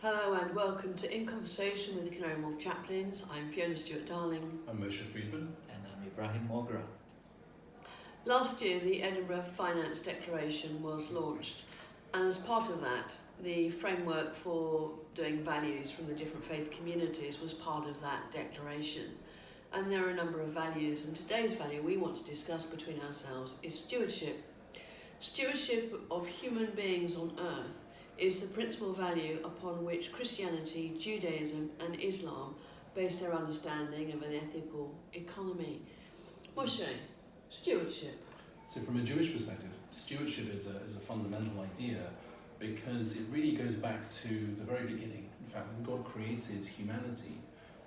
Hello and welcome to In Conversation with the Canary Wharf chaplains. I'm Fiona Stewart-Darling. I'm Moshe Freedman. And I'm Ibrahim Mogra. Last year the Edinburgh Finance Declaration was launched, and as part of that the framework for doing values from the different faith communities was part of that declaration. And there are a number of values, and today's value we want to discuss between ourselves is stewardship. Stewardship of human beings on earth is the principal value upon which Christianity, Judaism and Islam base their understanding of an ethical economy. Moshe, stewardship. So from a Jewish perspective, stewardship is a fundamental idea because it really goes back to the very beginning. In fact, when God created humanity,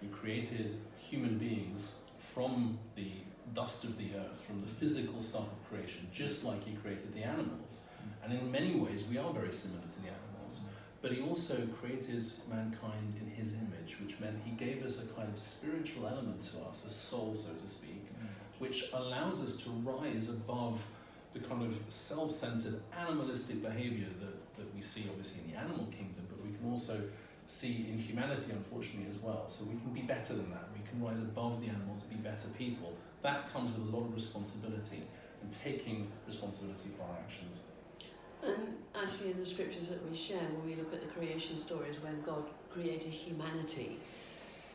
He created human beings from the dust of the earth, from the physical stuff of creation, just like He created the animals. And in many ways, we are very similar to the animals. But He also created mankind in His image, which meant He gave us a kind of spiritual element to us, a soul, so to speak, which allows us to rise above the kind of self-centered animalistic behavior that we see obviously in the animal kingdom, but we can also see in humanity, unfortunately, as well. So we can be better than that. We can rise above the animals and be better people. That comes with a lot of responsibility and taking responsibility for our actions. And actually in the scriptures that we share, when we look at the creation stories, when God created humanity,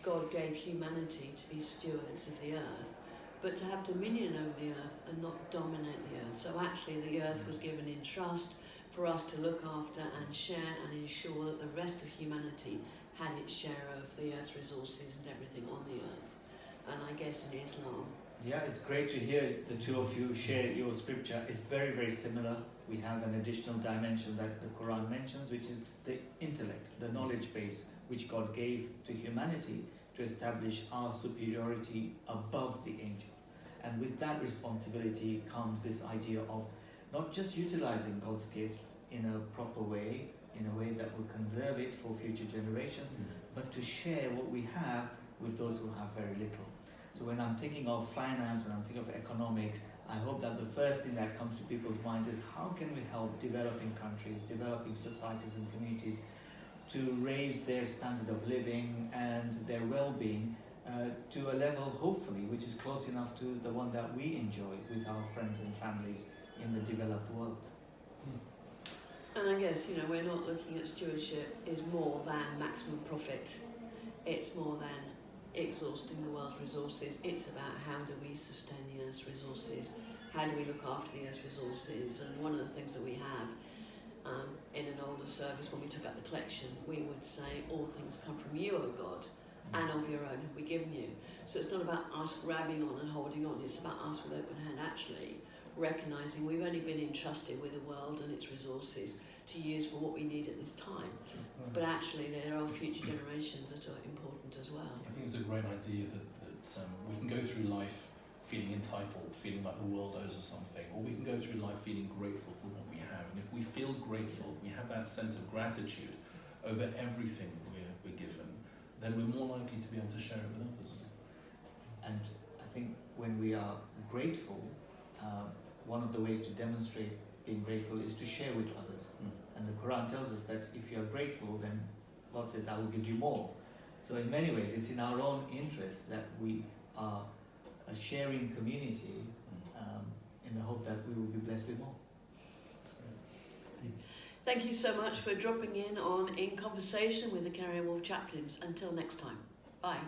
God gave humanity to be stewards of the earth, but to have dominion over the earth and not dominate the earth. So actually the earth was given in trust for us to look after and share and ensure that the rest of humanity had its share of the earth's resources and everything on the earth. And I guess in Islam. Yeah, it's great to hear the two of you share your scripture. It's very, very similar. We have an additional dimension that the Quran mentions, which is the intellect, the knowledge base, which God gave to humanity to establish our superiority above the angels. And with that responsibility comes this idea of not just utilizing God's gifts in a proper way, in a way that will conserve it for future generations, but to share what we have with those who have very little. So when I'm thinking of finance, when I'm thinking of economics, I hope that the first thing that comes to people's minds is how can we help developing countries, developing societies and communities to raise their standard of living and their well-being to a level, hopefully, which is close enough to the one that we enjoy with our friends and families in the developed world. And I guess, we're not looking at stewardship is more than maximum profit. It's more than exhausting the world's resources. It's about how do we sustain the earth's resources, how do we look after the earth's resources. And one of the things that we have in an older service, when we took up the collection, we would say all things come from you, O God, and of your own have we given you. So it's not about us grabbing on and holding on, it's about us with open hand actually recognising we've only been entrusted with the world and its resources to use for what we need at this time. But actually there are future generations that are important as well. I think it's a great idea that we can go through life feeling entitled, feeling like the world owes us something, or we can go through life feeling grateful for what we have. And if we feel grateful, we have that sense of gratitude over everything we're given, then we're more likely to be able to share it with others. And I think when we are grateful, one of the ways to demonstrate being grateful is to share with others. And the Quran tells us that if you are grateful, then God says, I will give you more. So in many ways, it's in our own interest that we are a sharing community in the hope that we will be blessed with more. Thank you so much for dropping in on In Conversation with the Canary Wharf chaplains. Until next time. Bye.